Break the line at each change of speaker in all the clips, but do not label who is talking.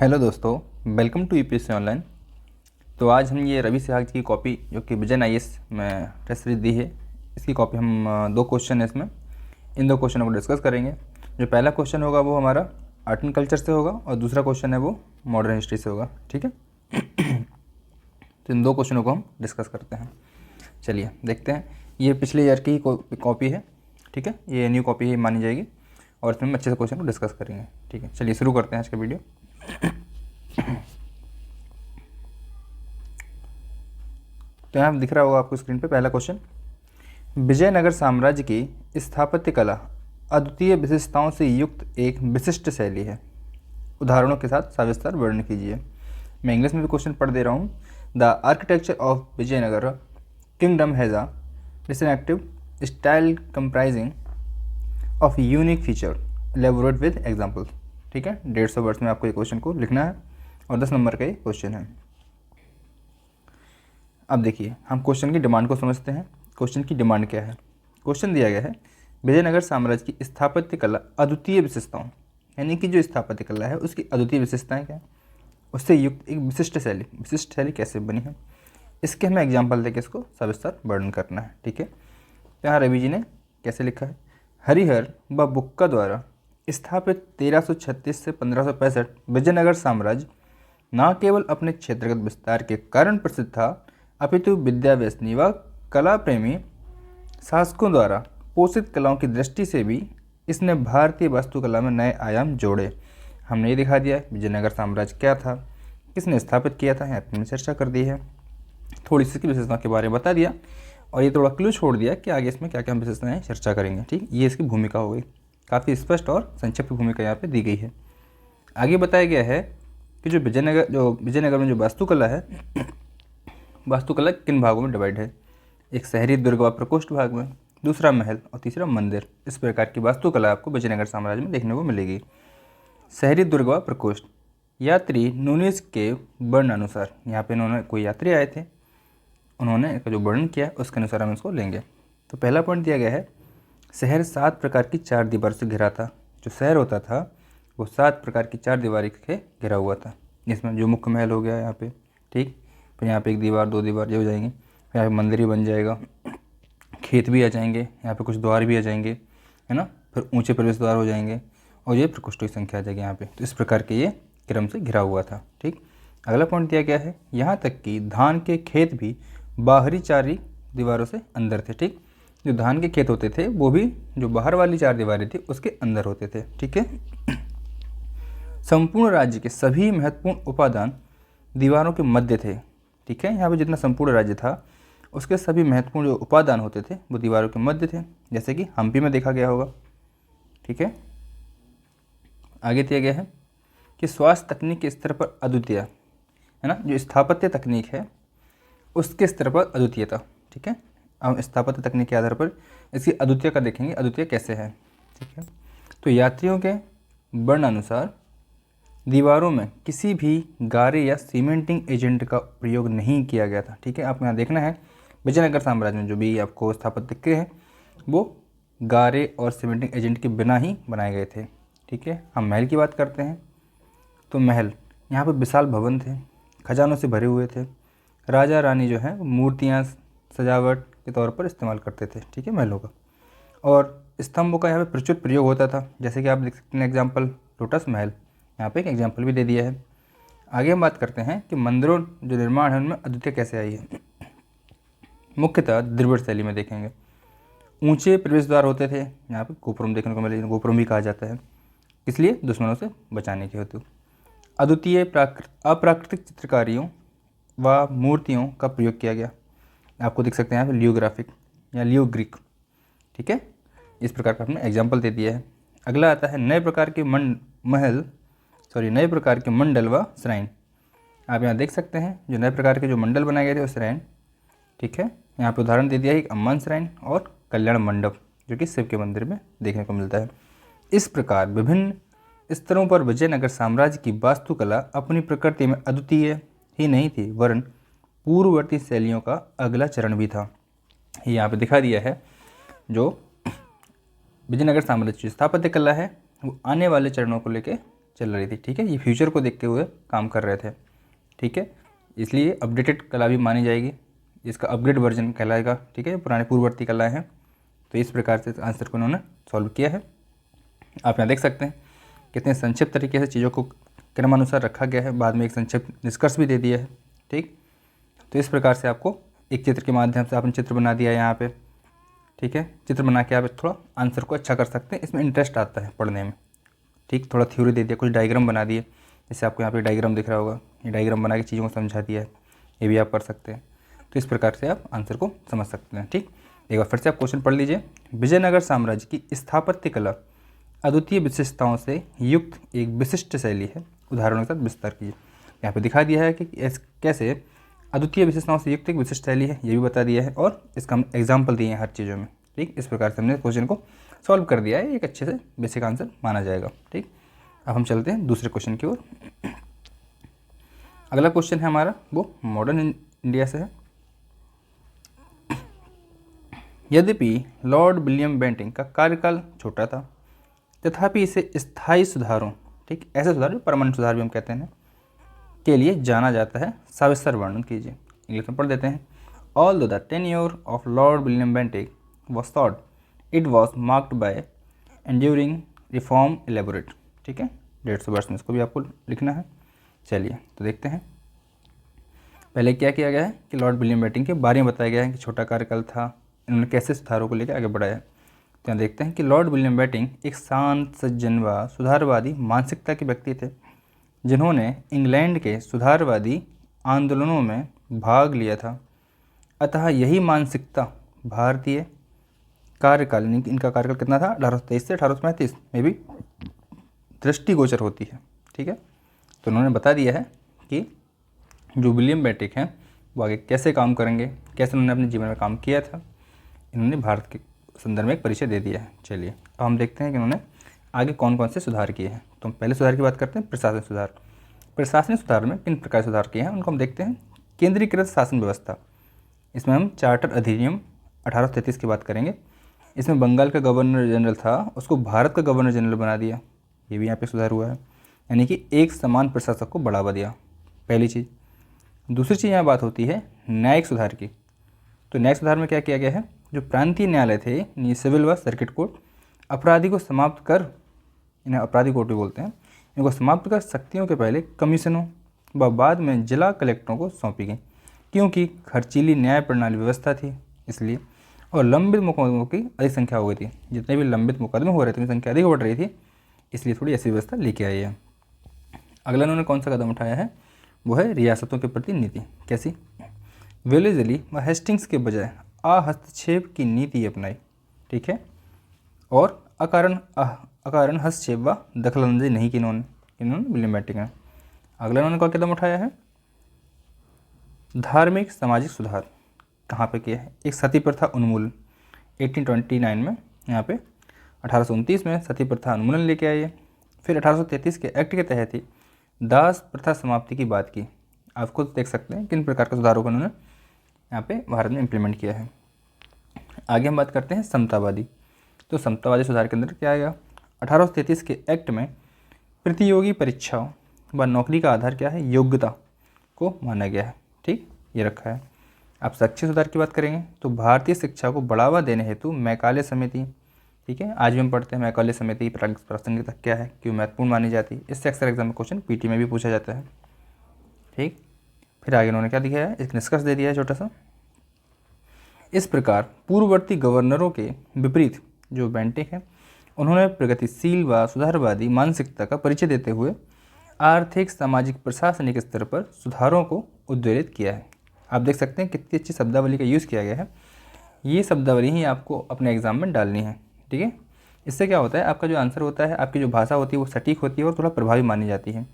Hello दोस्तों, welcome to UPSC online. तो आज हम ये रवि सहवाग जी की कॉपी जो कि विजन आईएएस में टेस्ट सीरीज दी है, इसकी कॉपी हम दो क्वेश्चन है इसमें, इन दो क्वेश्चनों को डिस्कस करेंगे। जो पहला क्वेश्चन होगा वो हमारा आर्ट एंड कल्चर से होगा और दूसरा क्वेश्चन है वो मॉडर्न हिस्ट्री से होगा। ठीक है। तो इन दो क्वेश्चनों को हम डिस्कस करते हैं। चलिए देखते हैं। ये पिछले ईयर की कॉपी है, ठीक है, ये न्यू कॉपी है मानी जाएगी और इसमें हम अच्छे से क्वेश्चन को डिस्कस करेंगे। ठीक है, चलिए शुरू करते हैं आज का वीडियो। तो यहाँ दिख रहा होगा आपको स्क्रीन पे पहला क्वेश्चन। विजयनगर साम्राज्य की स्थापत्य कला अद्वितीय विशेषताओं से युक्त एक विशिष्ट शैली है। उदाहरणों के साथ सविस्तर वर्णन कीजिए। मैं इंग्लिश में भी क्वेश्चन पढ़ दे रहा हूँ। The architecture of Vijayanagar kingdom has a distinctive style comprising of unique feature elaborate with examples. ठीक है, 150 वर्ड्स में आपको ये क्वेश्चन को लिखना है और 10 नंबर का ये क्वेश्चन है। अब देखिए, हम क्वेश्चन की डिमांड को समझते हैं। क्वेश्चन की डिमांड क्या है? क्वेश्चन दिया गया है विजयनगर साम्राज्य की स्थापत्य कला अद्वितीय विशेषताओं, यानी कि जो स्थापत्य कला है उसकी अद्वितीय विशेषताएं क्या है, उससे युक्त एक विशिष्ट शैली। विशिष्ट शैली कैसे बनी है, इसके हमें एग्जाम्पल देके इसको सविस्तर वर्णन करना है। ठीक है, तो यहाँ रवि जी ने कैसे लिखा है? हरिहर व बुक्का द्वारा स्थापित 1336 से 1565 विजयनगर साम्राज्य न केवल अपने क्षेत्रगत विस्तार के कारण प्रसिद्ध था, अपितु विद्या व्यसनी व कला प्रेमी शासकों द्वारा पोषित कलाओं की दृष्टि से भी इसने भारतीय वास्तुकला में नए आयाम जोड़े। हमने ये दिखा दिया विजयनगर साम्राज्य क्या था, किसने स्थापित किया था, यहाँ पर हमने चर्चा कर दी है, थोड़ी सी इसकी विशेषताओं के बारे में बता दिया और ये थोड़ा क्लू छोड़ दिया कि आगे इसमें क्या क्या विशेषताएं चर्चा करेंगे। ठीक, ये इसकी भूमिका हो गई। काफ़ी स्पष्ट और संक्षिप्त भूमिका यहाँ पे दी गई है। आगे बताया गया है कि जो विजयनगर में जो वास्तुकला है, वास्तुकला किन भागों में डिवाइड है? एक शहरी दुर्ग व प्रकोष्ठ भाग में, दूसरा महल और तीसरा मंदिर। इस प्रकार की वास्तुकला आपको विजयनगर साम्राज्य में देखने को मिलेगी। शहरी दुर्ग व प्रकोष्ठ, यात्री नूनिस के वर्ण अनुसार, यहाँ पे इन्होंने कोई यात्री आए थे, उन्होंने जो वर्णन किया उसके अनुसार हम इसको लेंगे। तो पहला पॉइंट दिया गया है शहर 7 प्रकार की 4 दीवार से घिरा था। जो शहर होता था वो 7 प्रकार की 4 दीवारी से घिरा हुआ था। इसमें जो मुख्य महल हो गया यहाँ पे, ठीक, फिर यहाँ पे 1 दीवार 2 दीवार ये हो जाएंगे, फिर यहाँ पे मंदिर ही बन जाएगा, खेत भी आ जाएंगे, यहाँ पे कुछ द्वार भी आ जाएंगे, है ना, फिर ऊंचे प्रवेश द्वार हो जाएंगे और ये प्रकोष्ठों की संख्या आ जाएगी यहाँ पे। तो इस प्रकार के ये क्रम से घिरा हुआ था। ठीक, अगला पॉइंट दिया गया है यहाँ तक कि धान के खेत भी बाहरी 4 दीवारों से अंदर थे। ठीक, जो धान के खेत होते थे वो भी जो बाहर वाली 4 दीवारें थी उसके अंदर होते थे। ठीक है, संपूर्ण राज्य के सभी महत्वपूर्ण उपादान दीवारों के मध्य थे। ठीक है, यहाँ पे जितना संपूर्ण राज्य था उसके सभी महत्वपूर्ण जो उपादान होते थे वो दीवारों के मध्य थे, जैसे कि हम्पी में देखा गया होगा। ठीक है, आगे दिया गया है कि स्वास्थ्य तकनीक के स्तर पर अद्वितीय, है ना, जो स्थापत्य तकनीक है उसके स्तर पर अद्वितीयता। ठीक है, हम स्थापत्य तकनीक के आधार पर इसकी अद्वितीय का देखेंगे, अद्वितीय कैसे है। ठीक है, तो यात्रियों के वर्ण अनुसार दीवारों में किसी भी गारे या सीमेंटिंग एजेंट का प्रयोग नहीं किया गया था। ठीक है, आपको यहाँ देखना है विजयनगर साम्राज्य में जो भी आपको स्थापत्य दिखते हैं वो गारे और सीमेंटिंग एजेंट के बिना ही बनाए गए थे। ठीक है, हम महल की बात करते हैं तो महल यहाँ पर विशाल भवन थे, खजानों से भरे हुए थे। राजा रानी जो है मूर्तियाँ सजावट के तौर पर इस्तेमाल करते थे। ठीक है, महलों का, और स्तंभों का यहाँ पे प्रचुर प्रयोग होता था, जैसे कि आप देख सकते हैं एग्जाम्पल लोटस महल, यहाँ पे एक एग्जाम्पल भी दे दिया है। आगे हम बात करते हैं कि मंदिरों जो निर्माण है उनमें अद्वितीय कैसे आई है। मुख्यतः द्रविड़ शैली में देखेंगे। ऊंचे प्रवेश द्वार होते थे, यहाँ पे गोपुरम देखने को मिले, गोपुरम भी कहा जाता है, इसलिए दुश्मनों से बचाने के हेतु। अद्वितीय अप्राकृतिक चित्रकारियों व मूर्तियों का प्रयोग किया गया, आपको देख सकते हैं यहाँ पे लियोग्राफिक या लियोग्रिक। ठीक है, इस प्रकार का हमने एग्जाम्पल दे दिया है। अगला आता है नए प्रकार के नए प्रकार के मंडल व श्राइन। आप यहाँ देख सकते हैं जो नए प्रकार के जो मंडल बनाए गए थे वो श्राइन। ठीक है, यहाँ पे उदाहरण दे दिया है एक अम्मान श्राइन और कल्याण मंडप जो कि शिव के मंदिर में देखने को मिलता है। इस प्रकार विभिन्न स्तरों पर विजयनगर साम्राज्य की वास्तुकला अपनी प्रकृति में अद्वितीय ही नहीं थी वरन पूर्ववर्ती शैलियों का अगला चरण भी था। यहाँ पे दिखा दिया है जो विजयनगर साम्राज्य की स्थापत्य कला है वो आने वाले चरणों को लेकर चल रही थी, ठीक है। ये फ्यूचर को देखते हुए काम कर रहे थे, ठीक है। इसलिए अपडेटेड कला भी मानी जाएगी, इसका अपग्रेड वर्जन कहलाएगा, ठीक है। पुराने पूर्ववर्ती कलाएँ हैं। तो इस प्रकार से आंसर को उन्होंने सॉल्व किया है। आप यहाँ देख सकते हैं कितने संक्षिप्त तरीके से चीज़ों को क्रमानुसार रखा गया है, बाद में एक संक्षिप्त निष्कर्ष भी दे दिया है, ठीक। तो इस प्रकार से आपको एक चित्र के माध्यम से आपने चित्र बना दिया है यहाँ पे, ठीक है। चित्र बना के आप थोड़ा आंसर को अच्छा कर सकते हैं, इसमें इंटरेस्ट आता है पढ़ने में, ठीक। थोड़ा थ्योरी दे दिया, कुछ डायग्राम बना दिए, जैसे आपको यहाँ पे डायग्राम दिख रहा होगा, ये डायग्राम बना के चीज़ों को समझा दिया है, ये भी आप कर सकते हैं। तो इस प्रकार से आप आंसर को समझ सकते हैं, ठीक। एक बार फिर से आप क्वेश्चन पढ़ लीजिए। विजयनगर साम्राज्य की स्थापत्य कला अद्वितीय विशेषताओं से युक्त एक विशिष्ट शैली है, उदाहरणों के साथ विस्तार कीजिए। यहाँ पे दिखा दिया है कि कैसे अद्वितीय विशेषताओं से युक्त एक विशिष्ट शैली है, ये भी बता दिया है, और इसका हम एग्जाम्पल दिए हैं हर चीज़ों में, ठीक। इस प्रकार से हमने क्वेश्चन को सॉल्व कर दिया है, एक अच्छे से बेसिक आंसर माना जाएगा, ठीक। अब हम चलते हैं दूसरे क्वेश्चन की ओर। अगला क्वेश्चन है हमारा, वो मॉडर्न इंडिया से है। यद्यपि लॉर्ड विलियम बेंटिंक का कार्यकाल छोटा था, तथापि इसे स्थायी सुधारों, ठीक, ऐसे सुधार जो परमानेंट सुधार भी हम कहते हैं, के लिए जाना जाता है, सविस्तर वर्णन कीजिए। इंग्लिश में पढ़ देते हैं। Although the tenure of Lord William Bentinck was thought it was marked by enduring reform elaborate, ठीक है। 150 वर्ष में इसको भी आपको लिखना है। चलिए तो देखते हैं पहले क्या किया गया है कि लॉर्ड विलियम बेंटिक के बारे में बताया गया है कि छोटा कार्यकाल था, इन्होंने कैसे सुधारों को लेकर आगे बढ़ाया। तो यहाँ देखते हैं कि लॉर्ड विलियम बेंटिक एक शांत, सज्जन व सुधारवादी मानसिकता के व्यक्ति थे, जिन्होंने इंग्लैंड के सुधारवादी आंदोलनों में भाग लिया था। अतः यही मानसिकता भारतीय कार्यकाल, इनका कार्यकाल कितना था, 1823 से 1835 में भी दृष्टिगोचर होती है, ठीक है। तो उन्होंने बता दिया है कि जो विलियम बेंटिक हैं वो आगे कैसे काम करेंगे, कैसे उन्होंने अपने जीवन में काम किया था, इन्होंने भारत के संदर्भ में एक परिचय दे दिया है। चलिए अब हम देखते हैं कि उन्होंने आगे कौन कौन से सुधार किए हैं। तो हम पहले सुधार की बात करते हैं, प्रशासनिक सुधार। प्रशासनिक सुधार में किन प्रकार सुधार किए हैं उनको हम देखते हैं। केंद्रीकृत शासन व्यवस्था, इसमें हम चार्टर अधिनियम 1833 की बात करेंगे। इसमें बंगाल का गवर्नर जनरल था, उसको भारत का गवर्नर जनरल बना दिया, ये भी यहाँ पे सुधार हुआ है, यानी कि एक समान प्रशासक को बढ़ावा दिया, पहली चीज़। दूसरी चीज़ यहाँ बात होती है न्यायिक सुधार की। तो न्यायिक सुधार में क्या किया गया है, जो प्रांतीय न्यायालय थे, सिविल व सर्किट कोर्ट, अपराधी को समाप्त कर, इन्हें अपराधी कोर्ट भी बोलते हैं, इनको समाप्त कर शक्तियों के पहले कमीशनों व बाद में जिला कलेक्टरों को सौंपी गई, क्योंकि खर्चीली न्याय प्रणाली व्यवस्था थी इसलिए, और लंबित मुकदमों की अधिक संख्या हो गई थी, जितने भी लंबित मुकदमे हो रहे थे उनकी संख्या अधिक बढ़ रही थी, इसलिए थोड़ी ऐसी व्यवस्था लेके आई है। अगला उन्होंने कौन सा कदम उठाया है, वो है रियासतों के प्रति नीति। कैसी, वेलेजली व हेस्टिंग्स के बजाय हस्तक्षेप की नीति अपनाई, ठीक है, और अकारण हस्तक्षेप व दखलंदाजी नहीं की इन्होंने विलियम बेंटिक ने। अगला उन्होंने क्या कदम उठाया है, धार्मिक सामाजिक सुधार। कहाँ पे किया है, एक सती प्रथा उन्मूलन 1829 में, यहाँ पे 1829 में सती प्रथा उन्मूलन लेके आए। फिर 1833 के एक्ट के तहत ही दास प्रथा समाप्ति की बात की। आप खुद देख सकते हैं किन प्रकार के सुधारों को उन्होंने यहाँ पे भारत में इम्प्लीमेंट किया है। आगे हम बात करते हैं समतावादी। तो समतावादी सुधार के अंदर क्या आएगा, 1833 के एक्ट में प्रतियोगी परीक्षाओं व नौकरी का आधार क्या है, योग्यता को माना गया है, ठीक, ये रखा है। आप शैक्षिक सुधार की बात करेंगे तो भारतीय शिक्षा को बढ़ावा देने हेतु मैकाले समिति, ठीक है, आज भी हम पढ़ते हैं मैकाले समिति प्रासंगिकता क्या है, क्यों महत्वपूर्ण मानी जाती है, इससे अक्सर एग्जाम में क्वेश्चन पीटी में भी पूछा जाता है, ठीक। फिर आगे उन्होंने क्या दिखाया है, एक निष्कर्ष दे दिया है छोटा सा। इस प्रकार पूर्ववर्ती गवर्नरों के विपरीत जो बेंटिक है, उन्होंने प्रगतिशील व सुधारवादी मानसिकता का परिचय देते हुए आर्थिक, सामाजिक, प्रशासनिक स्तर पर सुधारों को उद्वेलित किया है। आप देख सकते हैं कितनी अच्छी शब्दावली का यूज़ किया गया है। ये शब्दावली ही आपको अपने एग्जाम में डालनी है, ठीक है। इससे क्या होता है, आपका जो आंसर होता है, आपकी जो भाषा होती है वो सटीक होती है और थोड़ा प्रभावी मानी जाती है।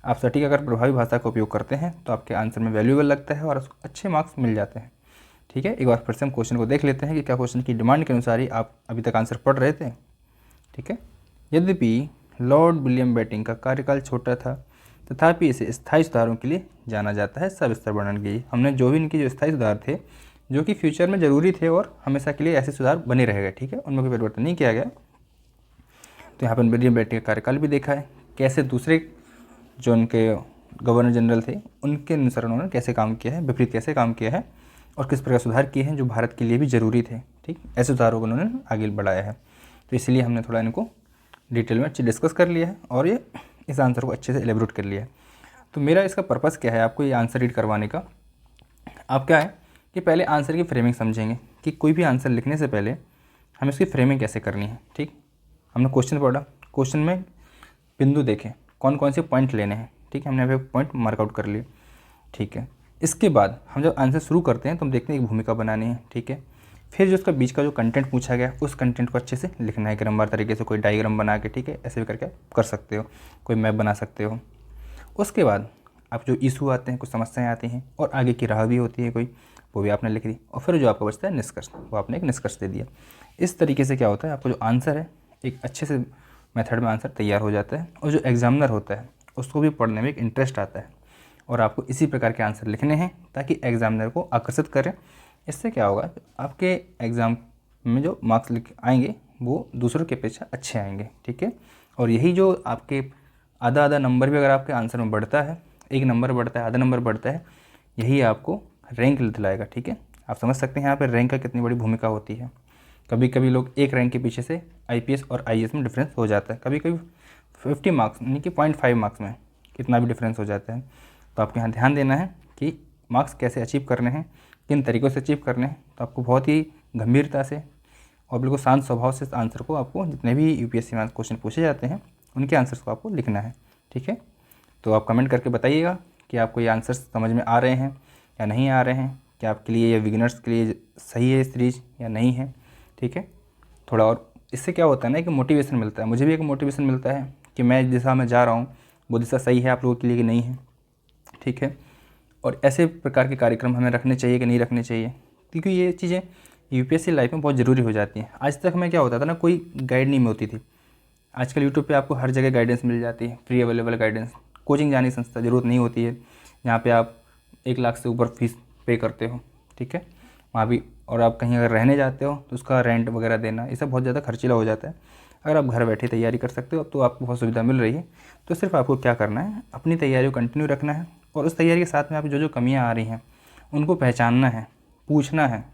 आप सटीक अगर प्रभावी भाषा का उपयोग करते हैं तो आपके आंसर में वैल्यूएबल लगता है और अच्छे मार्क्स मिल जाते हैं, ठीक है। एक बार फिर से हम क्वेश्चन को देख लेते हैं कि क्या क्वेश्चन की डिमांड के अनुसार ही आप अभी तक आंसर पढ़ रहे थे, ठीक है। यद्यपि लॉर्ड विलियम बेंटिक का कार्यकाल छोटा था, तथापि इसे स्थायी सुधारों के लिए जाना जाता है, सविस्तर वर्णन की। हमने जो भी इनके जो स्थायी सुधार थे, जो कि फ्यूचर में ज़रूरी थे और हमेशा के लिए ऐसे सुधार बने रहेगा, ठीक है, उनमें कोई परिवर्तन नहीं किया गया। तो यहाँ पर विलियम बेंटिक का कार्यकाल भी देखा है, कैसे दूसरे जो उनके गवर्नर जनरल थे उनके अनुसार उन्होंने कैसे काम किया है, विपरीत कैसे काम किया है और किस प्रकार सुधार किए हैं जो भारत के लिए भी ज़रूरी थे। ठीक, ऐसे सुधारों को उन्होंने आगे बढ़ाया है। तो इसलिए हमने थोड़ा इनको डिटेल में अच्छे डिस्कस कर लिया है और ये इस आंसर को अच्छे से एलेबोरेट कर लिया है। तो मेरा इसका पर्पज़ क्या है, आपको ये आंसर रीड करवाने का। आप क्या है कि पहले आंसर की फ्रेमिंग समझेंगे कि कोई भी आंसर लिखने से पहले हमें उसकी फ्रेमिंग कैसे करनी है। ठीक, हमने क्वेश्चन पढ़ा, क्वेश्चन में बिंदु देखें, कौन कौन से पॉइंट लेने हैं। ठीक है, हमने यहाँ पे पॉइंट मार्कआउट कर लिए। ठीक है, इसके बाद हम जब आंसर शुरू करते हैं तो हम देखते हैं एक भूमिका बनानी है। ठीक है, फिर जो उसका बीच का जो कंटेंट पूछा गया उस कंटेंट को अच्छे से लिखना है क्रमवार तरीके से, कोई डायग्राम बना के। ठीक है, ऐसे भी करके आप कर सकते हो, कोई मैप बना सकते हो। उसके बाद आप जो इशू आते हैं, कुछ समस्याएं आती हैं और आगे की राह भी होती है कोई, वो भी आपने लिख दी। और फिर जो आपका बचता है निष्कर्ष, वो आपने एक निष्कर्ष दे दिया। इस तरीके से क्या होता है, आपको जो आंसर है एक अच्छे से मेथड में आंसर तैयार हो जाता है और जो एग्जामिनर होता है उसको भी पढ़ने में एक इंटरेस्ट आता है। और आपको इसी प्रकार के आंसर लिखने हैं ताकि एग्जामिनर को आकर्षित करें। इससे क्या होगा, आपके एग्ज़ाम में जो मार्क्स लिख आएंगे वो दूसरों की अपेक्षा अच्छे आएंगे। ठीक है, और यही जो आपके आधा आधा नंबर भी अगर आपके आंसर में बढ़ता है, एक नंबर बढ़ता है, आधा नंबर बढ़ता है, यही आपको रैंक दिलाएगा। ठीक है, आप समझ सकते हैं यहाँ पर रैंक का कितनी बड़ी भूमिका होती है। कभी कभी लोग एक रैंक के पीछे से IPS और IAS में डिफरेंस हो जाता है, कभी कभी 50 मार्क्स यानी कि 0.5 मार्क्स में कितना भी डिफरेंस हो जाता है। तो आपको यहाँ ध्यान देना है कि मार्क्स कैसे अचीव करने हैं, किन तरीक़ों से अचीव करने हैं। तो आपको बहुत ही गंभीरता से और बिल्कुल शांत स्वभाव से इस आंसर को, आपको जितने भी UPSC में क्वेश्चन पूछे जाते हैं उनके आंसर्स को आपको लिखना है। ठीक है, तो आप कमेंट करके बताइएगा कि आपको ये आंसर्स समझ में आ रहे हैं या नहीं आ रहे हैं, कि आपके लिए या बिगिनर्स के लिए सही है सीरीज या नहीं है। ठीक है, थोड़ा और इससे क्या होता है ना कि मोटिवेशन मिलता है, मुझे भी एक मोटिवेशन मिलता है कि मैं जिस दिशा में जा रहा हूँ वो दिशा सही है आप लोगों के लिए कि नहीं है। ठीक है, और ऐसे प्रकार के कार्यक्रम हमें रखने चाहिए कि नहीं रखने चाहिए, क्योंकि ये चीज़ें UPSC लाइफ में बहुत ज़रूरी हो जाती हैं। आज तक हमें क्या होता था ना, कोई गाइड नहीं होती थी। आजकल यूट्यूब पे आपको हर जगह गाइडेंस मिल जाती है, फ्री अवेलेबल गाइडेंस। कोचिंग जाने की संस्था ज़रूरत नहीं होती है, जहाँ पे आप 1 लाख से ऊपर फीस पे करते हो। ठीक है, वहाँ भी, और आप कहीं अगर रहने जाते हो तो उसका रेंट वगैरह देना, ये सब बहुत ज़्यादा खर्चीला हो जाता है। अगर आप घर बैठे तैयारी कर सकते हो तो आपको बहुत सुविधा मिल रही है। तो सिर्फ आपको क्या करना है, अपनी तैयारी को कंटिन्यू रखना है और उस तैयारी के साथ में आप जो जो कमियाँ आ रही हैं उनको पहचानना है, पूछना है।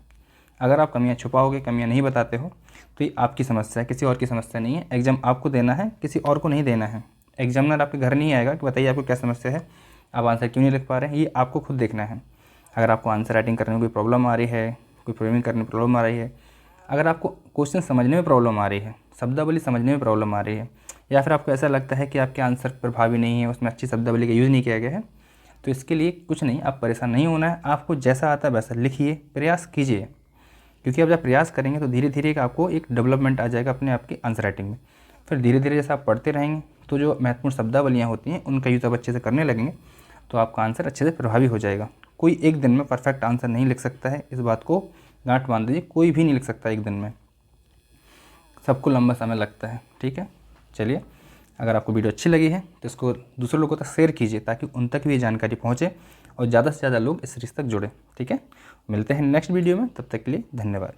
अगर आप कमियाँ छुपाओगे, कमियाँ नहीं बताते हो, तो ये आपकी समस्या है, किसी और की समस्या नहीं है। एग्ज़ाम आपको देना है, किसी और को नहीं देना है। एग्जामिनर आपके घर नहीं आएगा कि बताइए आपको क्या समस्या है, आप आंसर क्यों नहीं लिख पा रहे हैं, ये आपको खुद देखना है। अगर आपको आंसर राइटिंग करने में कोई प्रॉब्लम आ रही है, कोई फ्रेमिंग करने में प्रॉब्लम आ रही है, अगर आपको क्वेश्चन समझने में प्रॉब्लम आ रही है, शब्दावली समझने में प्रॉब्लम आ रही है, या फिर आपको ऐसा लगता है कि आपके आंसर प्रभावी नहीं है, उसमें अच्छी शब्दावली का यूज़ नहीं किया गया है, तो इसके लिए कुछ नहीं, आप परेशान नहीं होना है। आपको जैसा आता है वैसा लिखिए, प्रयास कीजिए, क्योंकि आप जब प्रयास करेंगे तो धीरे धीरे आपको एक डेवलपमेंट आ जाएगा अपने आप की आंसर राइटिंग में। फिर धीरे धीरे जैसे आप पढ़ते रहेंगे तो जो महत्वपूर्ण शब्दावलियाँ होती हैं उनका यूज़ आप अच्छे से करने लगेंगे तो आपका आंसर अच्छे से प्रभावी हो जाएगा। कोई एक दिन में परफेक्ट आंसर नहीं लिख सकता है, इस बात को गांठ बांध दीजिए। कोई भी नहीं लिख सकता एक दिन में, सबको लंबा समय लगता है। ठीक है, चलिए, अगर आपको वीडियो अच्छी लगी है तो इसको दूसरे लोगों तक शेयर कीजिए ताकि उन तक भी ये जानकारी पहुँचे और ज़्यादा से ज़्यादा लोग इस सीरीज़ तक जुड़े। ठीक है, मिलते हैं नेक्स्ट वीडियो में, तब तक के लिए धन्यवाद।